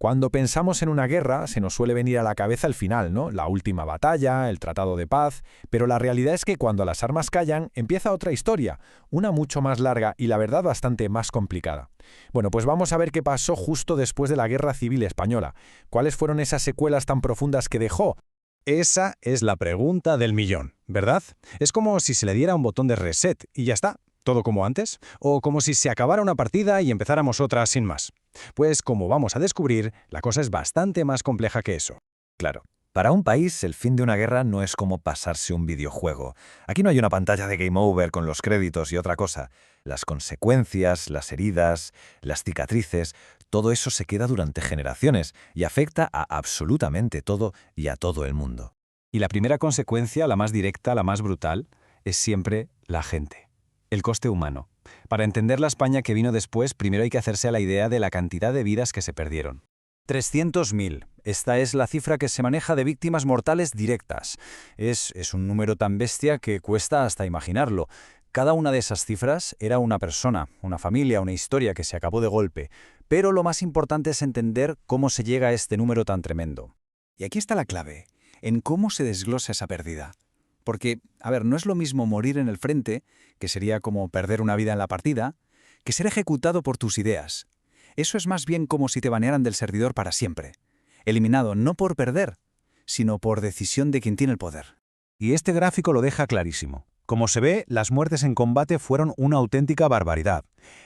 Cuando pensamos en una guerra, se nos suele venir a la cabeza el final, ¿no? La última batalla, el tratado de paz, pero la realidad es que cuando las armas callan, empieza otra historia, una mucho más larga y la verdad bastante más complicada. Bueno, pues vamos a ver qué pasó justo después de la Guerra Civil Española. ¿Cuáles fueron esas secuelas tan profundas que dejó? Esa es la pregunta del millón, ¿verdad? Es como si se le diera un botón de reset y ya está, todo como antes, o como si se acabara una partida y empezáramos otra sin más. Pues como vamos a descubrir, la cosa es bastante más compleja que eso. Claro. Para un país, el fin de una guerra no es como pasarse un videojuego. Aquí no hay una pantalla de game over con los créditos y otra cosa. Las consecuencias, las heridas, las cicatrices, todo eso se queda durante generaciones y afecta a absolutamente todo y a todo el mundo. Y la primera consecuencia, la más directa, la más brutal, es siempre la gente. El coste humano. Para entender la España que vino después, primero hay que hacerse a la idea de la cantidad de vidas que se perdieron. 300.000. Esta es la cifra que se maneja de víctimas mortales directas. Es un número tan bestia que cuesta hasta imaginarlo. Cada una de esas cifras era una persona, una familia, una historia que se acabó de golpe. Pero lo más importante es entender cómo se llega a este número tan tremendo. Y aquí está la clave, en cómo se desglosa esa pérdida. Porque, no es lo mismo morir en el frente, que sería como perder una vida en la partida, que ser ejecutado por tus ideas. Eso es más bien como si te banearan del servidor para siempre. Eliminado no por perder, sino por decisión de quien tiene el poder. Y este gráfico lo deja clarísimo. Como se ve, las muertes en combate fueron una auténtica barbaridad.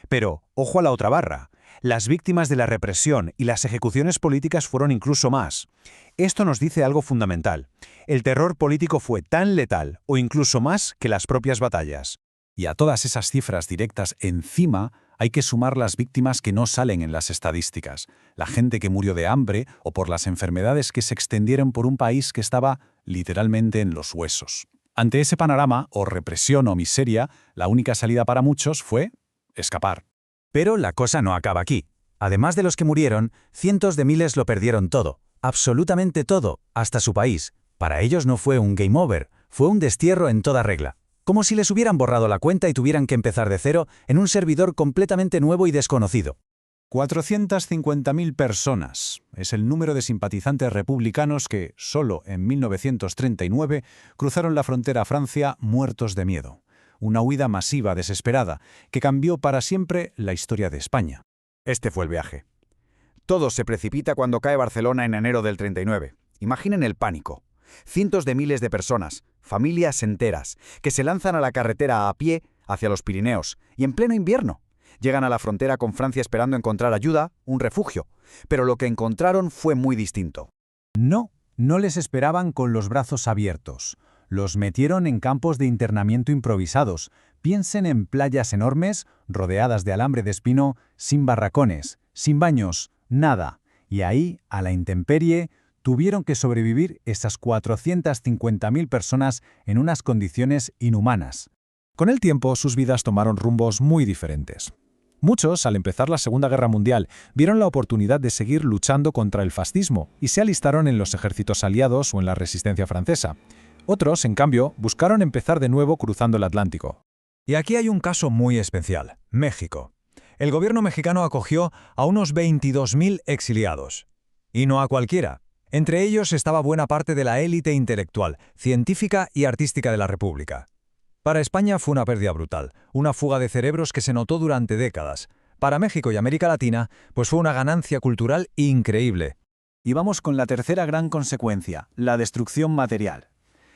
Pero, ojo a la otra barra. Las víctimas de la represión y las ejecuciones políticas fueron incluso más. Esto nos dice algo fundamental. El terror político fue tan letal, o incluso más, que las propias batallas. Y a todas esas cifras directas encima, hay que sumar las víctimas que no salen en las estadísticas, la gente que murió de hambre o por las enfermedades que se extendieron por un país que estaba literalmente en los huesos. Ante ese panorama, o represión o miseria, la única salida para muchos fue escapar. Pero la cosa no acaba aquí. Además de los que murieron, cientos de miles lo perdieron todo, absolutamente todo, hasta su país. Para ellos no fue un game over, fue un destierro en toda regla. Como si les hubieran borrado la cuenta y tuvieran que empezar de cero en un servidor completamente nuevo y desconocido. 450.000 personas es el número de simpatizantes republicanos que, solo en 1939, cruzaron la frontera a Francia muertos de miedo. Una huida masiva, desesperada, que cambió para siempre la historia de España. Este fue el viaje. Todo se precipita cuando cae Barcelona en enero del 39. Imaginen el pánico. Cientos de miles de personas, familias enteras, que se lanzan a la carretera a pie hacia los Pirineos, y en pleno invierno. Llegan a la frontera con Francia esperando encontrar ayuda, un refugio. Pero lo que encontraron fue muy distinto. No les esperaban con los brazos abiertos. Los metieron en campos de internamiento improvisados. Piensen en playas enormes, rodeadas de alambre de espino, sin barracones, sin baños, nada. Y ahí, a la intemperie, tuvieron que sobrevivir esas 450.000 personas en unas condiciones inhumanas. Con el tiempo, sus vidas tomaron rumbos muy diferentes. Muchos, al empezar la Segunda Guerra Mundial, vieron la oportunidad de seguir luchando contra el fascismo y se alistaron en los ejércitos aliados o en la resistencia francesa. Otros, en cambio, buscaron empezar de nuevo cruzando el Atlántico. Y aquí hay un caso muy especial, México. El gobierno mexicano acogió a unos 22.000 exiliados. Y no a cualquiera. Entre ellos estaba buena parte de la élite intelectual, científica y artística de la República. Para España fue una pérdida brutal, una fuga de cerebros que se notó durante décadas. Para México y América Latina, pues fue una ganancia cultural increíble. Y vamos con la tercera gran consecuencia, la destrucción material.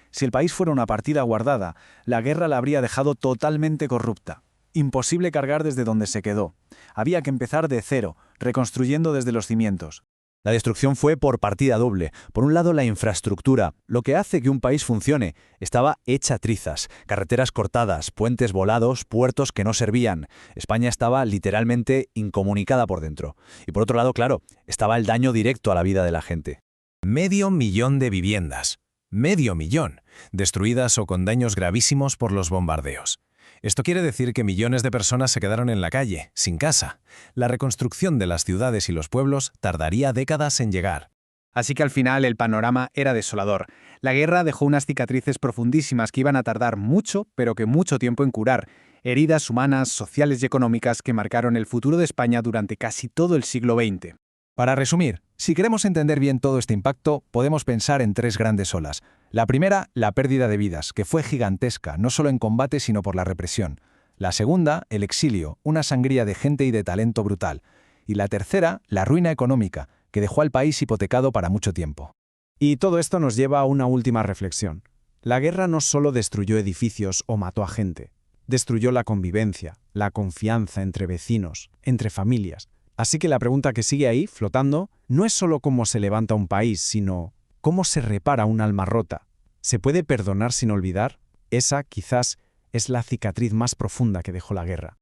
Si el país fuera una partida guardada, la guerra la habría dejado totalmente corrupta. Imposible cargar desde donde se quedó. Había que empezar de cero, reconstruyendo desde los cimientos. La destrucción fue por partida doble. Por un lado, la infraestructura, lo que hace que un país funcione, estaba hecha trizas, carreteras cortadas, puentes volados, puertos que no servían. España estaba literalmente incomunicada por dentro. Y por otro lado, claro, estaba el daño directo a la vida de la gente. 500.000 de viviendas. 500.000, destruidas o con daños gravísimos por los bombardeos. Esto quiere decir que millones de personas se quedaron en la calle, sin casa. La reconstrucción de las ciudades y los pueblos tardaría décadas en llegar. Así que al final el panorama era desolador. La guerra dejó unas cicatrices profundísimas que iban a tardar mucho, pero que mucho tiempo en curar. Heridas humanas, sociales y económicas que marcaron el futuro de España durante casi todo el siglo XX. Para resumir, si queremos entender bien todo este impacto, podemos pensar en 3 grandes olas. La primera, la pérdida de vidas, que fue gigantesca, no solo en combate sino por la represión. La segunda, el exilio, una sangría de gente y de talento brutal. Y la tercera, la ruina económica, que dejó al país hipotecado para mucho tiempo. Y todo esto nos lleva a una última reflexión. La guerra no solo destruyó edificios o mató a gente, destruyó la convivencia, la confianza entre vecinos, entre familias. Así que la pregunta que sigue ahí, flotando, no es solo cómo se levanta un país, sino cómo se repara un alma rota. ¿Se puede perdonar sin olvidar? Esa, quizás, es la cicatriz más profunda que dejó la guerra.